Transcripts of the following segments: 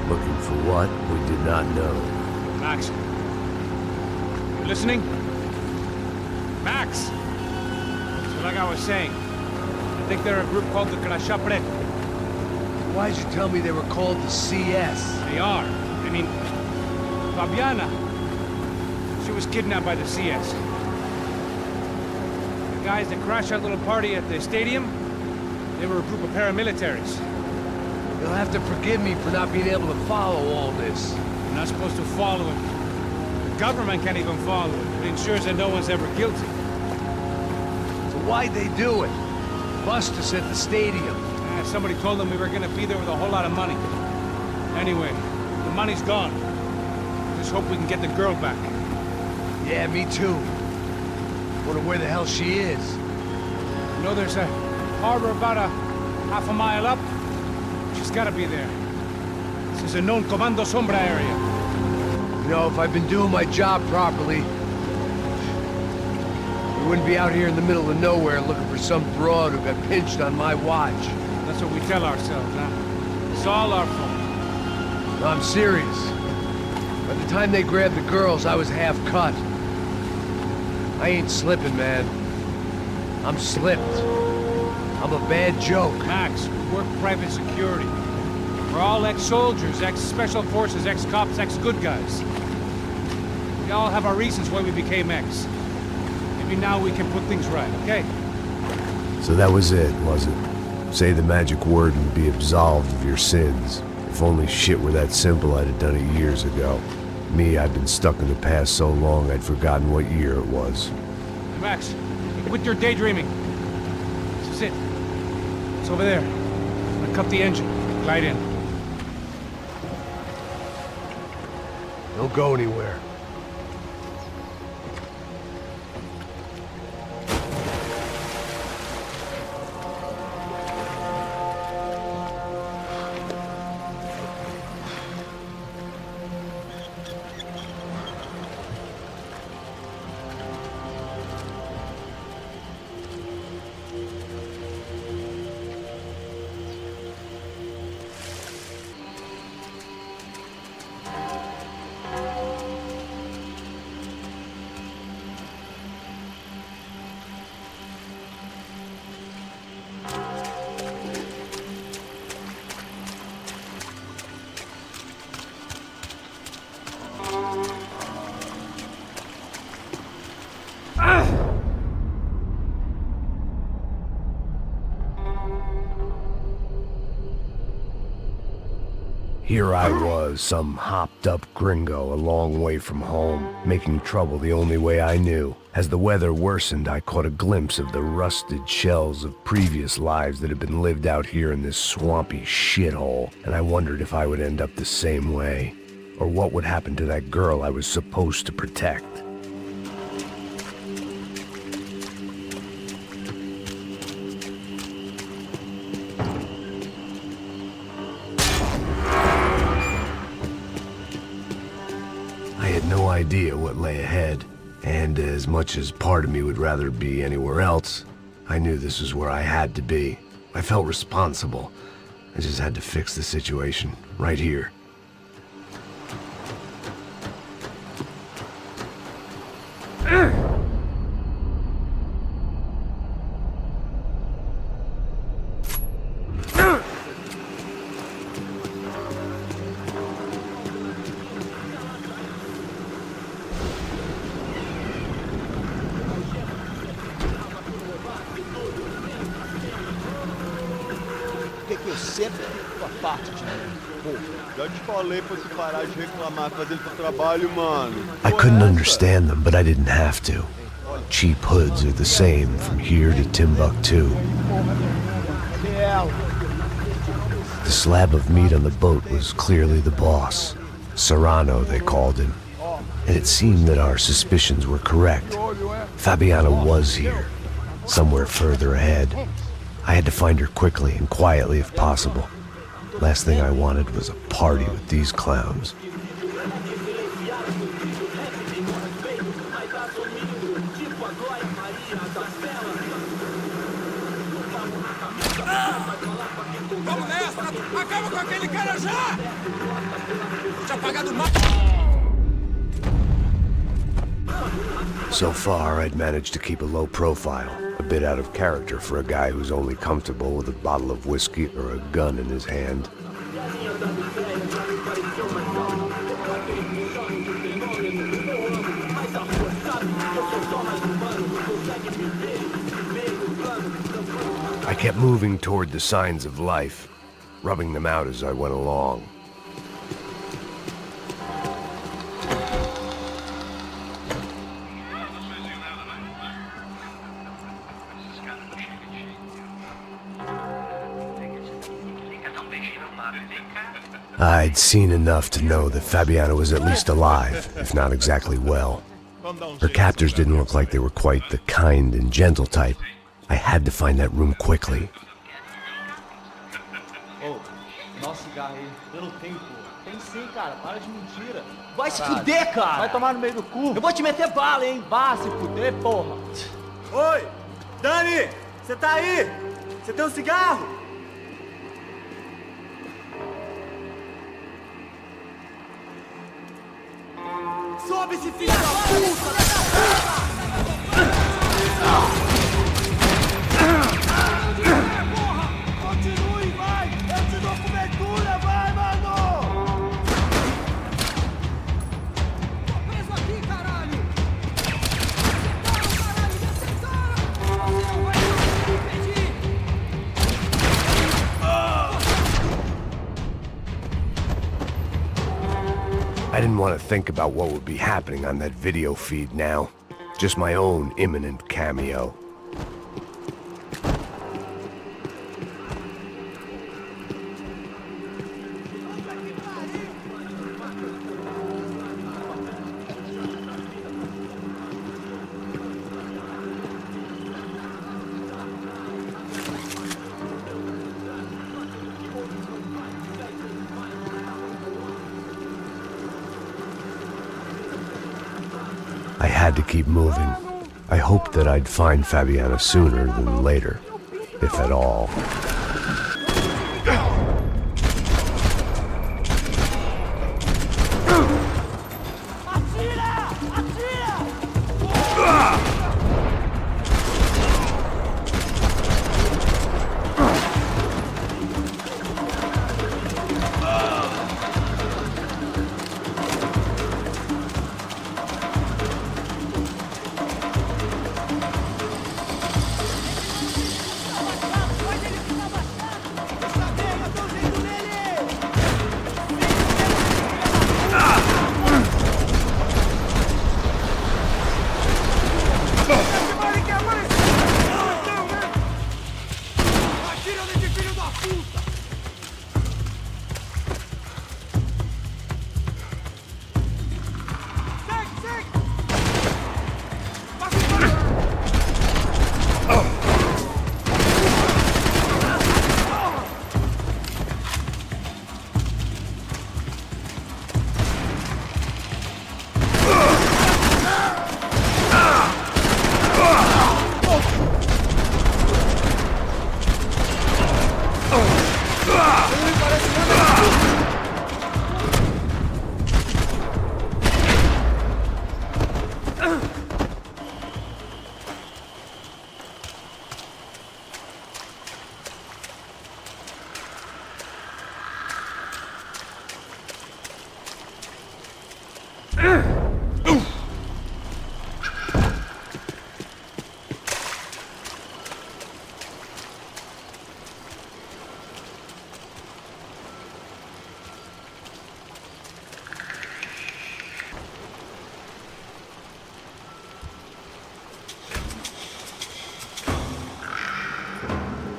Looking for what? We did not know. Max. You listening? Max! So like I was saying, I think they're a group called the Chapter-5. Why'd you tell me they were called the CS? They are. I mean, Fabiana, she was kidnapped by the CS. The guys that crashed that little party at the stadium, they were a group of paramilitaries. You'll have to forgive me for not being able to follow all this. You're not supposed to follow it. The government can't even follow it. It ensures that no one's ever guilty. So why'd they do it? Bust us at the stadium. Somebody told them we were gonna be there with a whole lot of money. Anyway, the money's gone. Just hope we can get the girl back. Yeah, me too. Wonder where the hell she is. You know, there's a harbor about a half a mile up. She's gotta be there. This is a known Comando Sombra area. You know, if I'd been doing my job properly, we wouldn't be out here in the middle of nowhere looking for some broad who got pinched on my watch. That's what we tell ourselves, huh? It's all our fault. No, I'm serious. By the time they grabbed the girls, I was half cut. I ain't slipping, man. I'm slipped. I'm a bad joke. Max, we work private security. We're all ex-soldiers, ex-special forces, ex-cops, ex-good guys. We all have our reasons why we became ex. Maybe now we can put things right, okay? So that was it, was it? Say the magic word and be absolved of your sins. If only shit were that simple, I'd have done it years ago. Me, I've been stuck in the past so long I'd forgotten what year it was. Hey, Max, quit your daydreaming. This is it. It's over there. I'm gonna cut the engine. Glide in. Don't go anywhere. Here I was, some hopped-up gringo a long way from home, making trouble the only way I knew. As the weather worsened, I caught a glimpse of the rusted shells of previous lives that had been lived out here in this swampy shithole, and I wondered if I would end up the same way, or what would happen to that girl I was supposed to protect. No idea what lay ahead, and as much as part of me would rather be anywhere else, I knew this was where I had to be. I felt responsible. I just had to fix the situation, right here. Que eu sempre fico a parte de mim. Pô, já te falei pra tu parar de reclamar fazendo teu trabalho, mano. I couldn't understand them, but I didn't have to. Cheap hoods are the same from here to Timbuktu. The slab of meat on the boat was clearly the boss. Serrano, they called him. And it seemed that our suspicions were correct. Fabiana was here, somewhere further ahead. I had to find her quickly and quietly if possible. Last thing I wanted was a party with these clowns. Vamos nessa! Acaba com aquele cara já! So far, I'd managed to keep a low profile, a bit out of character for a guy who's only comfortable with a bottle of whiskey or a gun in his hand. I kept moving toward the signs of life, rubbing them out as I went along. I'd seen enough to know that Fabiana was at least alive, if not exactly well. Her captors didn't look like they were quite the kind and gentle type. I had to find that room quickly. Ô, nosso cigarro aí, eu não tenho, pô. Tem sim, cara, para de mentira. Vai se fuder, cara! Vai tomar no meio do cu. Eu vou te meter bala, hein? Vá se fuder, porra. Oi! Dani! Você tá aí? Você tem um cigarro? Sobe esse filho da puta! Continue, vai! Eu te dou cobertura, vai, mano! Tô preso aqui, caralho! Me aceitaram! Você não vai me impedir! I didn't want to think about what would be happening on that video feed now. Just my own imminent cameo. I had to keep moving. I hoped that I'd find Fabiana sooner than later, if at all.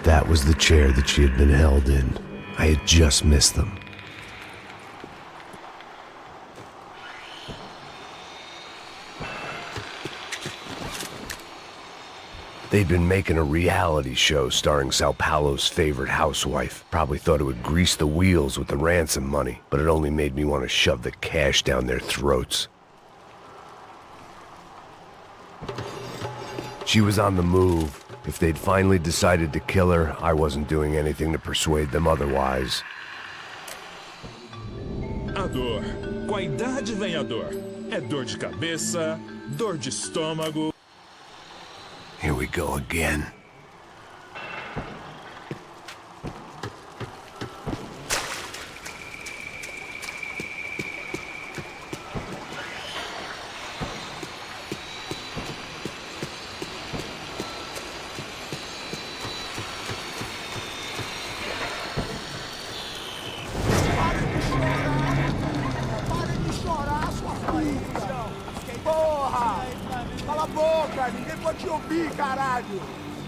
That was the chair that she had been held in. I had just missed them. They'd been making a reality show starring Sao Paulo's favorite housewife. Probably thought it would grease the wheels with the ransom money, but it only made me want to shove the cash down their throats. She was on the move. If they'd finally decided to kill her, I wasn't doing anything to persuade them otherwise. dor. Com a idade vem a dor. É dor de cabeça, dor de estômago. Here we go again. Cala a boca, ninguém pode te ouvir, caralho!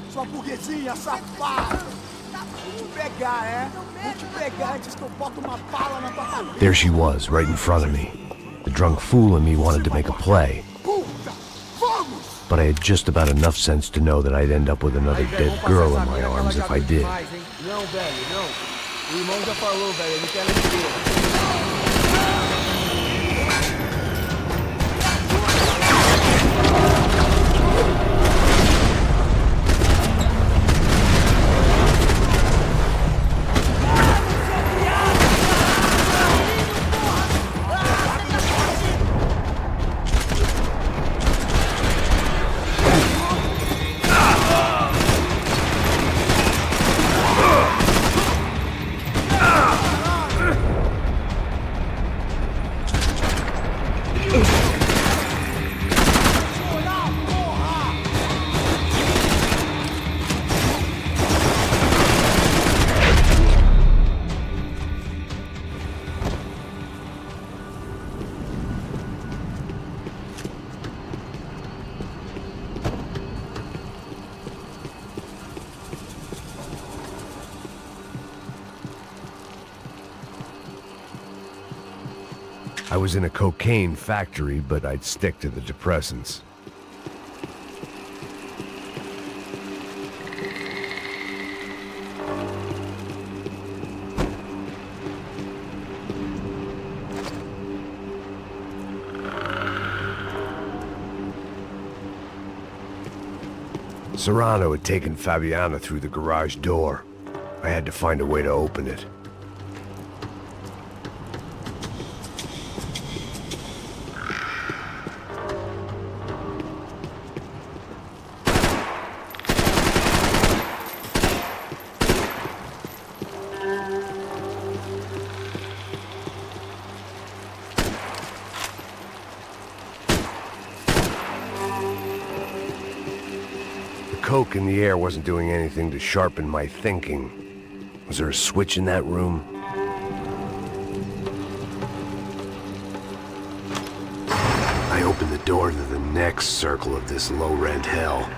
Sua burguesinha safada! Vou te pegar, é? Vou te pegar antes que eu boto uma bala na tua cabeça! There she was, right in front of me. The drunk fool in me wanted to make a play. Puta! Vamos! But I had just about enough sense to know that I'd end up with another dead girl in my arms if I did. Não, velho, não. O irmão já falou, velho, ele quer ela inteira. I was in a cocaine factory, but I'd stick to the depressants. Serrano had taken Fabiana through the garage door. I had to find a way to open it. The coke in the air wasn't doing anything to sharpen my thinking. Was there a switch in that room? I opened the door to the next circle of this low-rent hell.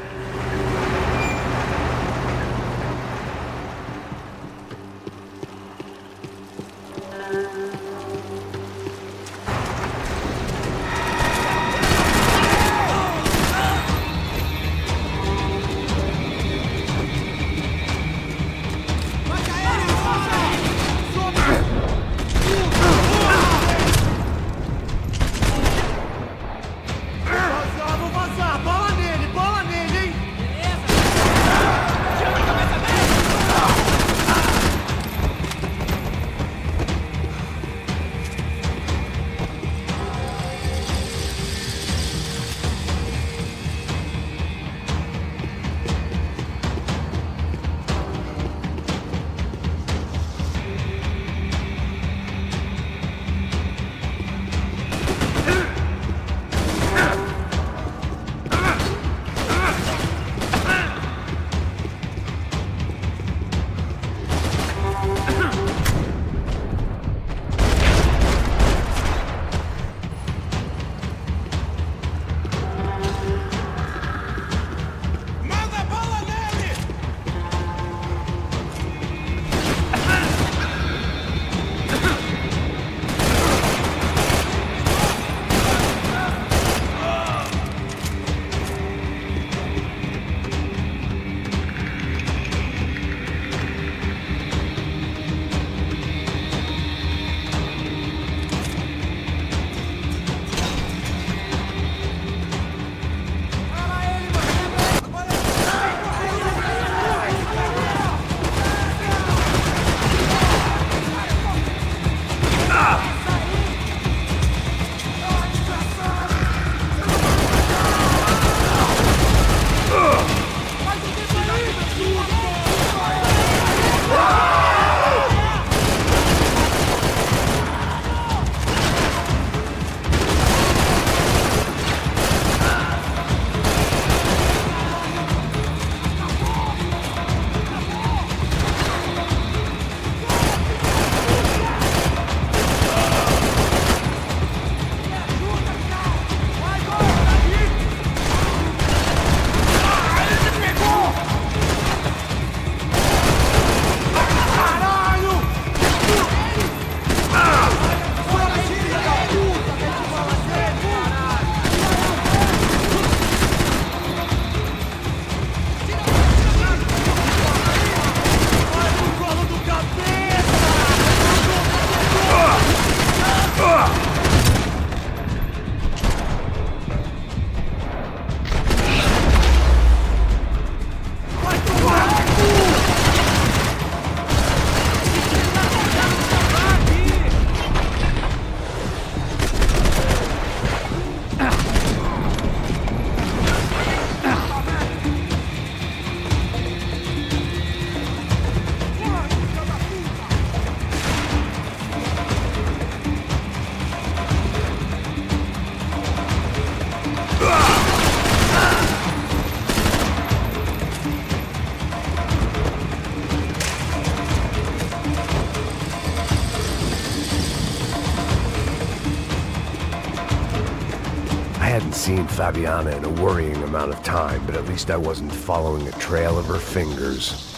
hadn't seen Fabiana in a worrying amount of time, but at least I wasn't following a trail of her fingers.